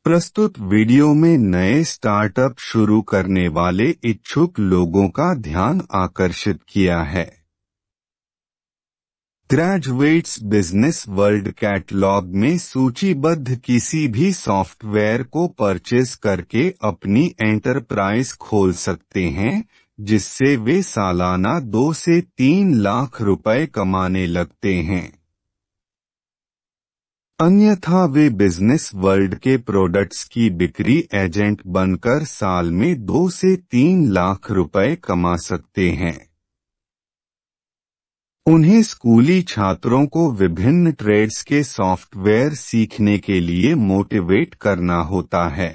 प्रस्तुत वीडियो में नए स्टार्टअप शुरू करने वाले इच्छुक लोगों का ध्यान आकर्षित किया है। ग्रेजुएट्स बिजनेस वर्ल्ड कैटलॉग में सूचीबद्ध किसी भी सॉफ्टवेयर को परचेज करके अपनी एंटरप्राइज खोल सकते हैं, जिससे वे सालाना 2 से 3 लाख रुपए कमाने लगते हैं। अन्यथा वे बिजनेस वर्ल्ड के प्रोडक्ट्स की बिक्री एजेंट बनकर साल में 2 से 3 लाख रुपए कमा सकते हैं। उन्हें स्कूली छात्रों को विभिन्न ट्रेड्स के सॉफ्टवेयर सीखने के लिए मोटिवेट करना होता है।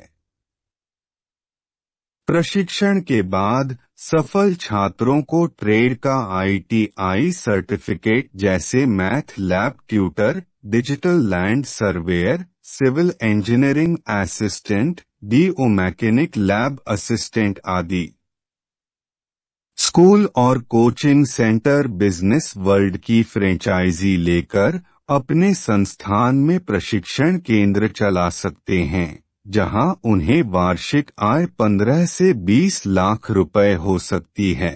प्रशिक्षण के बाद सफल छात्रों को ट्रेड का ITI सर्टिफिकेट जैसे math lab tutor, digital land surveyor, civil engineering assistant, DO mechanic lab assistant आदि। स्कूल और कोचिंग सेंटर बिजनेस वर्ल्ड की फ्रेंचाइजी लेकर अपने संस्थान में प्रशिक्षण केंद्र चला सकते हैं, जहां उन्हें वार्षिक आय 15 से 20 लाख रुपए हो सकती है।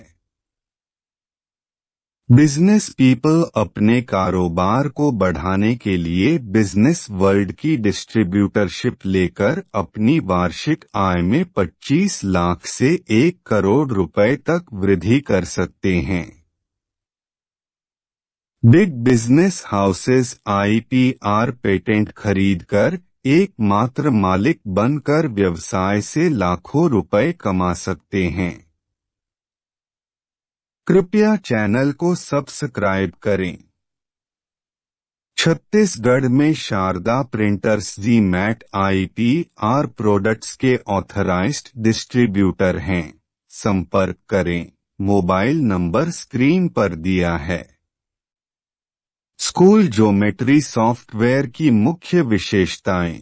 बिजनेस पीपल अपने कारोबार को बढ़ाने के लिए बिजनेस वर्ल्ड की डिस्ट्रीब्यूटरशिप लेकर अपनी वार्षिक आय में 25 लाख से 1 करोड़ रुपए तक वृद्धि कर सकते हैं। Big business houses IPR patent खरीदकर एकमात्र मालिक बनकर व्यवसाय से लाखों रुपए कमा सकते हैं। कृपया चैनल को सब्सक्राइब करें। छत्तीसगढ़ में Sharda printers GMAT IPR products के ऑथराइज्ड डिस्ट्रीब्यूटर हैं। संपर्क करें। मोबाइल नंबर स्क्रीन पर दिया है। स्कूल ज्योमेट्री सॉफ्टवेयर की मुख्य विशेषताएं।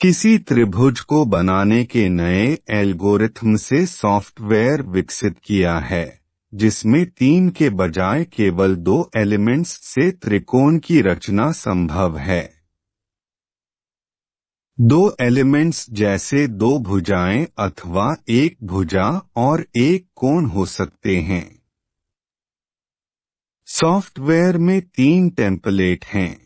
किसी त्रिभुज को बनाने के नए एल्गोरिथम से सॉफ्टवेयर विकसित किया है, जिसमें 3 के बजाय केवल 2 एलिमेंट्स से त्रिकोण की रचना संभव है। 2 एलिमेंट्स जैसे 2 भुजाएं अथवा 1 भुजा और 1 कोण हो सकते हैं। सॉफ्टवेयर में 3 टेम्पलेट हैं।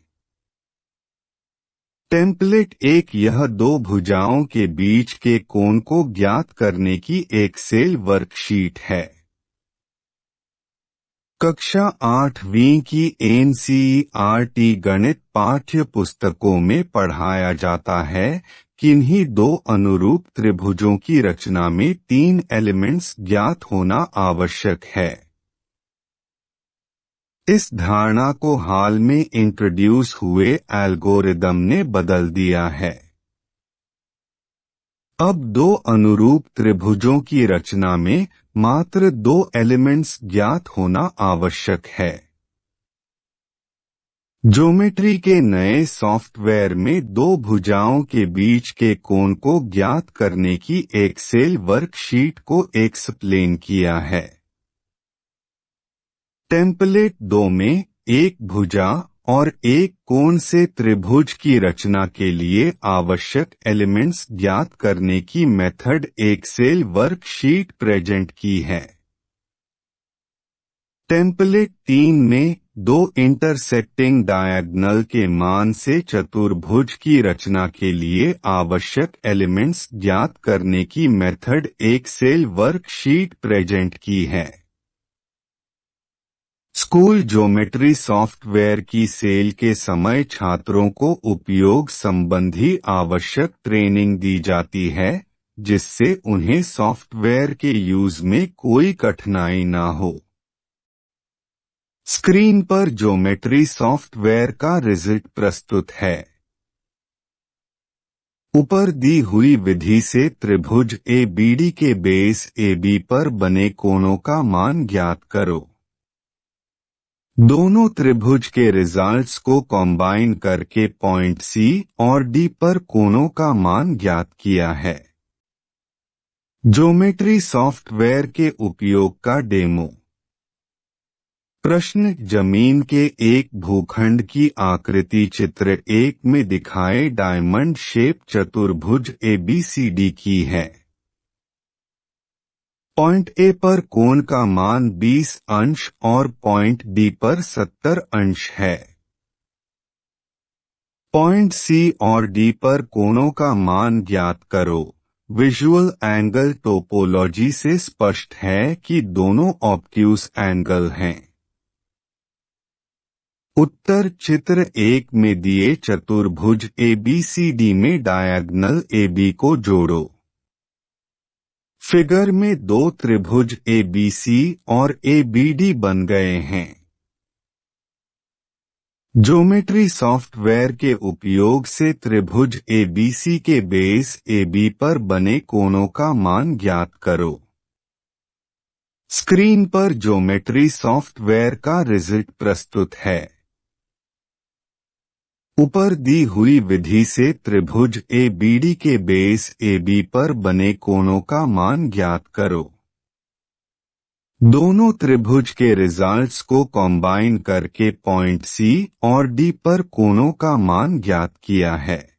टेम्पलेट 1 यह 2 भुजाओं के बीच के कोण को ज्ञात करने की एक्सेल वर्कशीट है। कक्षा 8वीं की NCERT गणित पाठ्य पुस्तकों में पढ़ाया जाता है। किन्हीं 2 अनुरूप त्रिभुजों की रचना में 3 एलिमेंट्स ज्ञात होना आवश्यक है। इस धारणा को हाल में इंट्रोड्यूस हुए एल्गोरिदम ने बदल दिया है। अब 2 अनुरूप त्रिभुजों की रचना में मात्र 2 एलिमेंट्स ज्ञात होना आवश्यक है। ज्योमेट्री के नए सॉफ्टवेयर में 2 भुजाओं के बीच के कोण को ज्ञात करने की एक्सेल वर्कशीट को एक्सप्लेन किया है। टेम्पलेट 2 में 1 भुजा और 1 कोण से त्रिभुज की रचना के लिए आवश्यक एलिमेंट्स ज्ञात करने की मेथड एक्सेल वर्कशीट प्रेजेंट की है। टेम्पलेट 3 में 2 इंटरसेक्टिंग डायगोनल के मान से चतुर्भुज की रचना के लिए आवश्यक एलिमेंट्स ज्ञात करने की मेथड एक्सेल वर्कशीट प्रेजेंट की है। स्कूल ज्योमेट्री सॉफ्टवेयर की सेल के समय छात्रों को उपयोग संबंधी आवश्यक ट्रेनिंग दी जाती है, जिससे उन्हें सॉफ्टवेयर के यूज में कोई कठिनाई ना हो। स्क्रीन पर ज्योमेट्री सॉफ्टवेयर का रिजल्ट प्रस्तुत है। ऊपर दी हुई विधि से त्रिभुज ABD के बेस AB पर बने कोणों का मान ज्ञात करो। दोनों त्रिभुज के रिजल्ट्स को कंबाइन करके पॉइंट C और D पर कोणों का मान ज्ञात किया है। ज्योमेट्री सॉफ्टवेयर के उपयोग का डेमो। प्रश्न, जमीन के एक भूखंड की आकृति चित्र 1 में दिखाए डायमंड शेप चतुर्भुज ABCD की है। पॉइंट ए पर कोण का मान 20 अंश और पॉइंट डी पर 70 अंश है। पॉइंट सी और डी पर कोणों का मान ज्ञात करो। विजुअल एंगल टोपोलॉजी से स्पष्ट है कि दोनों ऑब्ट्यूज एंगल हैं। उत्तर, चित्र 1 में दिए चतुर्भुज ABCD में डायगोनल AB को जोड़ो। फिगर में दो त्रिभुज ABC और ABD बन गए हैं। ज्योमेट्री सॉफ्टवेयर के उपयोग से त्रिभुज ABC के बेस AB पर बने कोणों का मान ज्ञात करो। स्क्रीन पर ज्योमेट्री सॉफ्टवेयर का रिजल्ट प्रस्तुत है। ऊपर दी हुई विधि से त्रिभुज ABD के बेस AB पर बने कोणों का मान ज्ञात करो। दोनों त्रिभुज के रिजल्ट्स को कंबाइन करके पॉइंट C और D पर कोणों का मान ज्ञात किया है।